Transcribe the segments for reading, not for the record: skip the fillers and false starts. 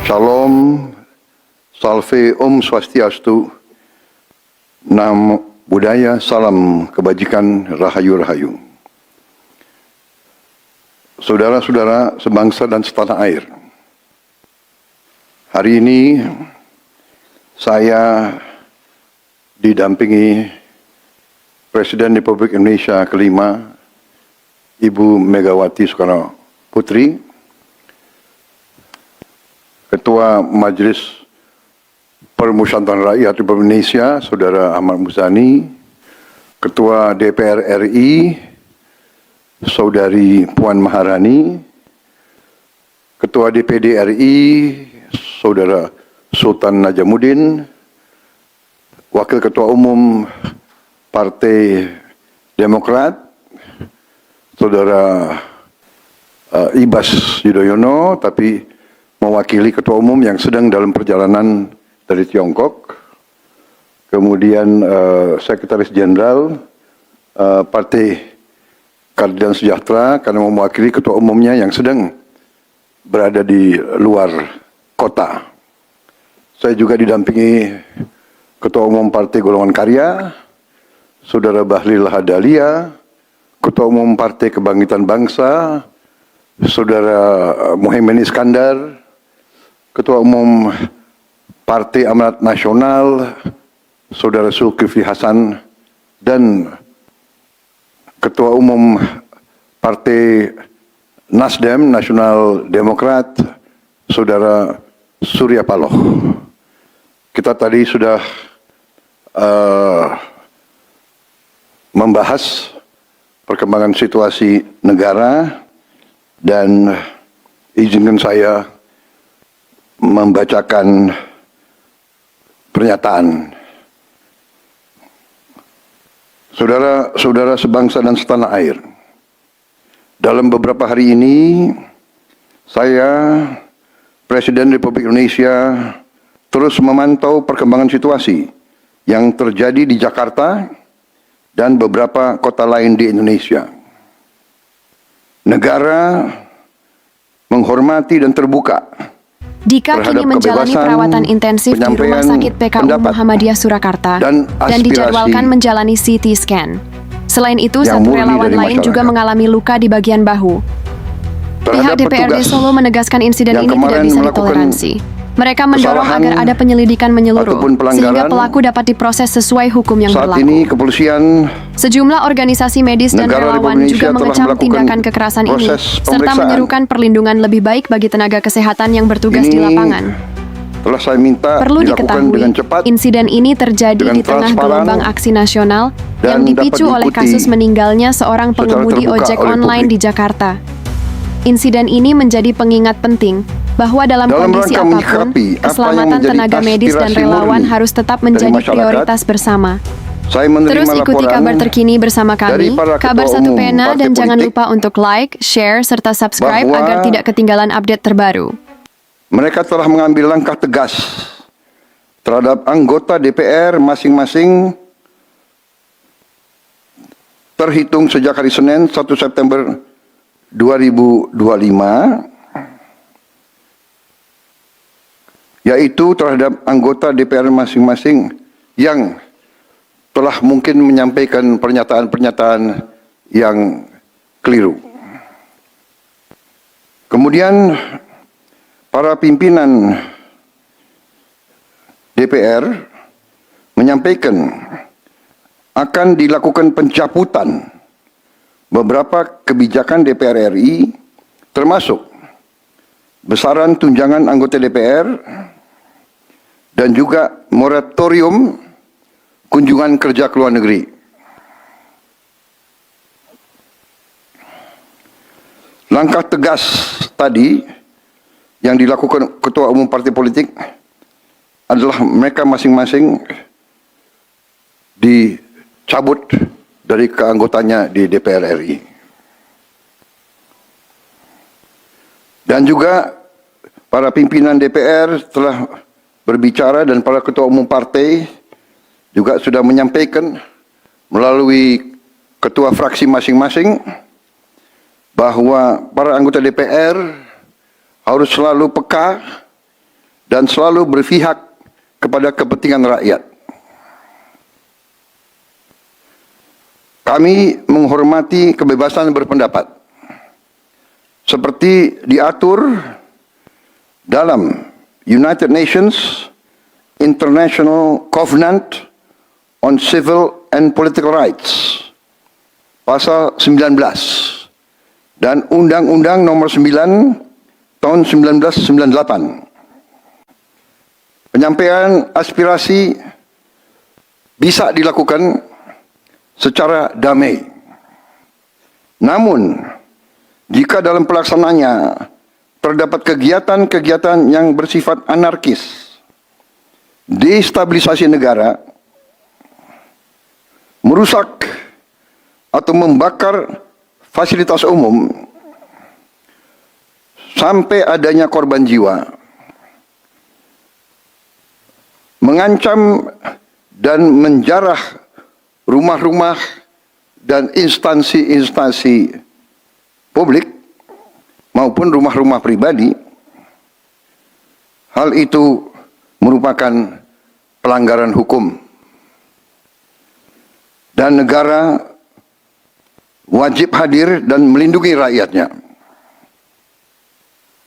Shalom, Salve Om Swastiastu, Namo Buddhaya, salam kebajikan, rahayu-rahayu. Saudara-saudara sebangsa dan setanah air, hari ini saya didampingi Presiden Republik Indonesia kelima, Ibu Megawati Soekarno Putri, Ketua Majelis Permusyawaratan Rakyat Republik Indonesia, Saudara Ahmad Muzani, Ketua DPR RI, Saudari Puan Maharani, Ketua DPD RI, Saudara Sultan Najamuddin, Wakil Ketua Umum Partai Demokrat, Saudara Ibas Yudhoyono, tapi mewakili Ketua Umum yang sedang dalam perjalanan dari Tiongkok. Kemudian Sekretaris Jenderal Partai Keadilan Sejahtera karena mewakili Ketua Umumnya yang sedang berada di luar kota. Saya juga didampingi Ketua Umum Partai Golongan Karya, Saudara Bahlil Lahadalia, Ketua Umum Partai Kebangkitan Bangsa, Saudara Muhaimin Iskandar, Ketua Umum Partai Amanat Nasional, Saudara Zulkifli Hasan, dan Ketua Umum Partai Nasdem, Nasional Demokrat, Saudara Surya Paloh. Kita tadi sudah membahas perkembangan situasi negara dan izinkan saya membacakan pernyataan. Saudara-saudara sebangsa dan setanah air, dalam beberapa hari ini saya, Presiden Republik Indonesia, terus memantau perkembangan situasi yang terjadi di Jakarta dan beberapa kota lain di Indonesia. Negara menghormati dan terbuka Dika kini menjalani perawatan intensif di Rumah Sakit PKU Muhammadiyah Surakarta dan dijadwalkan menjalani CT scan. Selain itu, satu relawan lain juga mengalami luka di bagian bahu. Pihak DPRD Solo menegaskan insiden ini tidak bisa ditoleransi. Mereka mendorong agar ada penyelidikan menyeluruh, sehingga pelaku dapat diproses sesuai hukum yang berlaku. Saat ini kepolisian, sejumlah organisasi medis dan relawan juga mengecam tindakan kekerasan ini, serta menyerukan perlindungan lebih baik bagi tenaga kesehatan yang bertugas di lapangan. Telah saya minta perlu diketahui, insiden ini terjadi di tengah gelombang aksi nasional yang dipicu oleh kasus meninggalnya seorang pengemudi ojek online di Jakarta. Insiden ini menjadi pengingat penting bahwa dalam kondisi apapun, keselamatan tenaga medis dan relawan harus tetap menjadi prioritas bersama. Terus ikuti kabar terkini bersama kami, Kabar Satu Pena, dan jangan lupa untuk like, share, serta subscribe agar tidak ketinggalan update terbaru. Mereka telah mengambil langkah tegas terhadap anggota DPR masing-masing terhitung sejak hari Senin 1 September 2025, yaitu terhadap anggota DPR masing-masing yang telah mungkin menyampaikan pernyataan-pernyataan yang keliru. Kemudian para pimpinan DPR menyampaikan akan dilakukan pencabutan beberapa kebijakan DPR RI, termasuk besaran tunjangan anggota DPR dan juga moratorium kunjungan kerja ke luar negeri. Langkah tegas tadi yang dilakukan ketua umum partai politik adalah mereka masing-masing dicabut dari keanggotanya di DPR RI. Dan juga para pimpinan DPR telah berbicara dan para ketua umum partai juga sudah menyampaikan melalui ketua fraksi masing-masing bahwa para anggota DPR harus selalu peka dan selalu berpihak kepada kepentingan rakyat. Kami menghormati kebebasan berpendapat seperti diatur dalam United Nations International Covenant on Civil and Political Rights pasal 19 dan Undang-Undang Nomor 9 tahun 1998. Penyampaian aspirasi bisa dilakukan secara damai. Namun, jika dalam pelaksanaannya terdapat kegiatan-kegiatan yang bersifat anarkis, destabilisasi negara, merusak atau membakar fasilitas umum, sampai adanya korban jiwa, mengancam dan menjarah rumah-rumah dan instansi-instansi publik maupun rumah-rumah pribadi, hal itu merupakan pelanggaran hukum. Dan negara wajib hadir dan melindungi rakyatnya.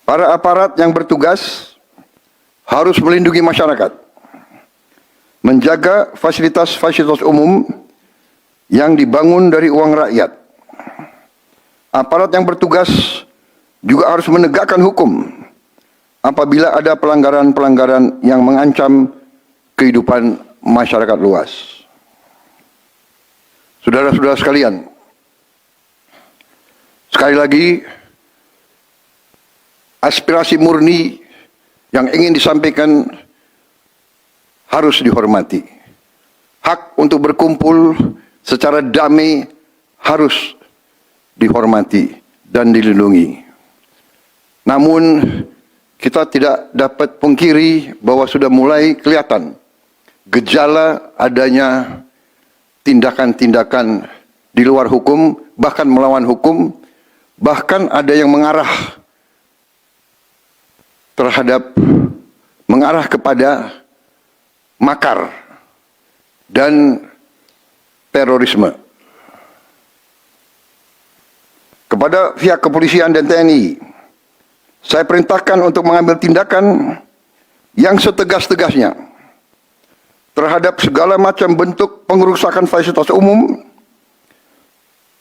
Para aparat yang bertugas harus melindungi masyarakat, menjaga fasilitas-fasilitas umum yang dibangun dari uang rakyat. Aparat yang bertugas juga harus menegakkan hukum apabila ada pelanggaran-pelanggaran yang mengancam kehidupan masyarakat luas. Saudara-saudara sekalian, sekali lagi, aspirasi murni yang ingin disampaikan harus dihormati. Hak untuk berkumpul secara damai harus dihormati dan dilindungi. Namun, kita tidak dapat pungkiri bahwa sudah mulai kelihatan gejala adanya tindakan-tindakan di luar hukum, bahkan melawan hukum, bahkan ada yang mengarah kepada makar dan terorisme. Kepada pihak kepolisian dan TNI, saya perintahkan untuk mengambil tindakan yang setegas-tegasnya terhadap segala macam bentuk pengerusakan fasilitas umum,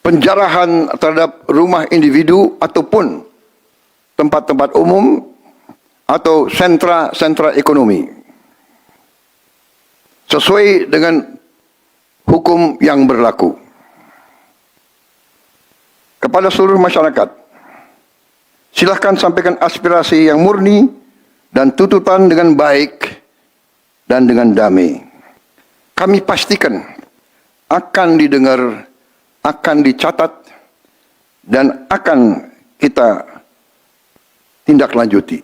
penjarahan terhadap rumah individu ataupun tempat-tempat umum atau sentra-sentra ekonomi, sesuai dengan hukum yang berlaku. Kepada seluruh masyarakat, silahkan sampaikan aspirasi yang murni dan tuntutan dengan baik dan dengan damai. Kami pastikan akan didengar, akan dicatat, dan akan kita tindak lanjuti.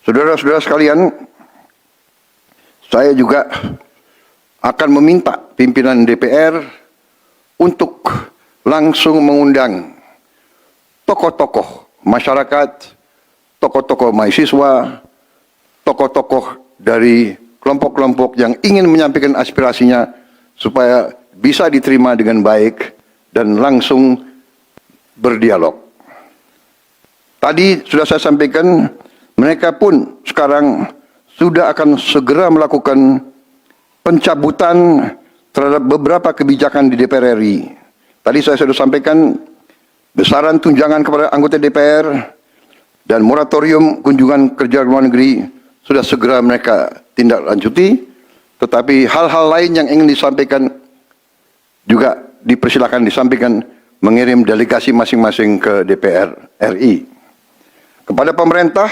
Saudara-saudara sekalian, saya juga akan meminta pimpinan DPR untuk langsung mengundang tokoh-tokoh masyarakat, tokoh-tokoh mahasiswa, tokoh-tokoh dari kelompok-kelompok yang ingin menyampaikan aspirasinya supaya bisa diterima dengan baik dan langsung berdialog. Tadi sudah saya sampaikan, mereka pun sekarang sudah akan segera melakukan pencabutan terhadap beberapa kebijakan di DPR RI. Tadi saya sudah sampaikan besaran tunjangan kepada anggota DPR dan moratorium kunjungan kerja luar negeri sudah segera mereka tindak lanjuti, tetapi hal-hal lain yang ingin disampaikan juga dipersilakan disampaikan mengirim delegasi masing-masing ke DPR RI. Kepada pemerintah,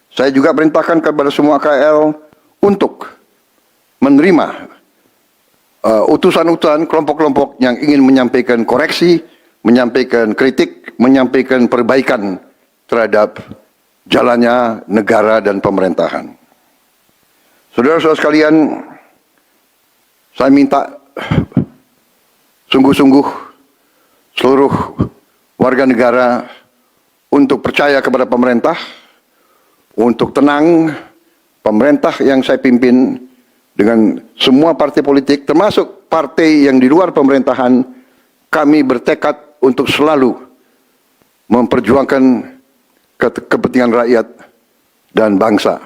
saya juga perintahkan kepada semua KL untuk menerima utusan-utusan kelompok-kelompok yang ingin menyampaikan koreksi, menyampaikan kritik, menyampaikan perbaikan terhadap jalannya negara dan pemerintahan. Saudara-saudara sekalian, saya minta sungguh-sungguh seluruh warga negara untuk percaya kepada pemerintah, untuk tenang, pemerintah yang saya pimpin dengan semua partai politik, termasuk partai yang di luar pemerintahan, kami bertekad untuk selalu memperjuangkan kepentingan rakyat dan bangsa,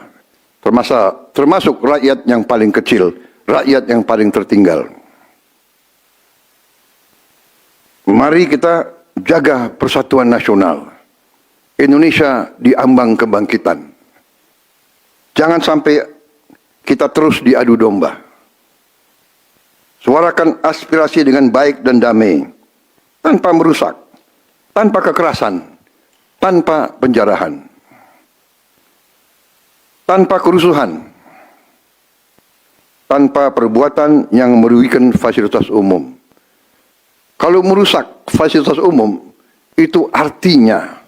termasuk rakyat yang paling kecil, rakyat yang paling tertinggal. Mari kita jaga persatuan nasional. Indonesia di ambang kebangkitan. Jangan sampai kita terus diadu domba. Suarakan aspirasi dengan baik dan damai, tanpa merusak, tanpa kekerasan, tanpa penjarahan, tanpa kerusuhan, tanpa perbuatan yang merugikan fasilitas umum. Kalau merusak fasilitas umum, itu artinya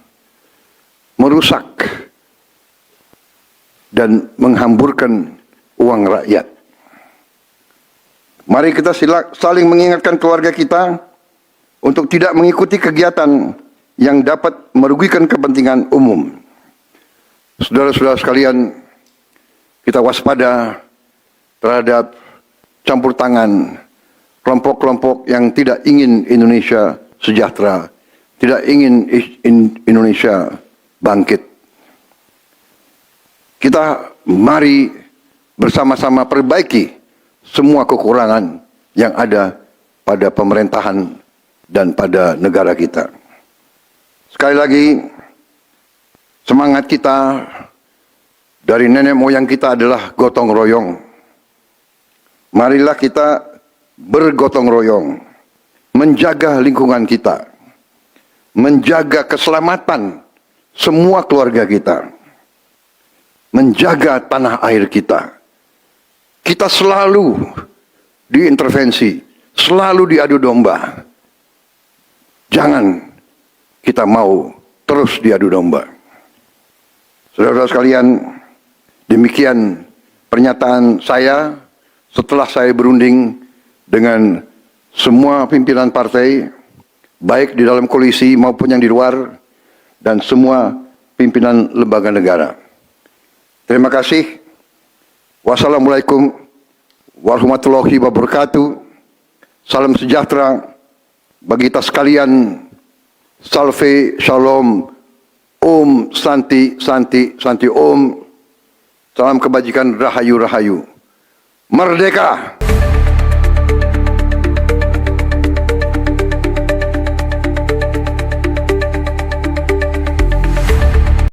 merusak dan menghamburkan uang rakyat. Mari kita saling mengingatkan keluarga kita untuk tidak mengikuti kegiatan yang dapat merugikan kepentingan umum. Saudara-saudara sekalian, kita waspada terhadap campur tangan kelompok-kelompok yang tidak ingin Indonesia sejahtera, tidak ingin Indonesia bangkit. Kita mari bersama-sama perbaiki semua kekurangan yang ada pada pemerintahan dan pada negara kita. Sekali lagi, semangat kita dari nenek moyang kita adalah gotong royong. Marilah kita bergotong royong, menjaga lingkungan kita, menjaga keselamatan semua keluarga kita, menjaga tanah air kita. Kita selalu diintervensi, selalu diadu domba. Jangan kita mau terus diadu domba. Saudara-saudara sekalian, demikian pernyataan saya setelah saya berunding dengan semua pimpinan partai, baik di dalam koalisi maupun yang di luar, dan semua pimpinan lembaga negara. Terima kasih. Wassalamualaikum warahmatullahi wabarakatuh. Salam sejahtera bagi kita sekalian. Salve, shalom, om, santi, santi, santi, om. Salam kebajikan, rahayu, rahayu. Merdeka!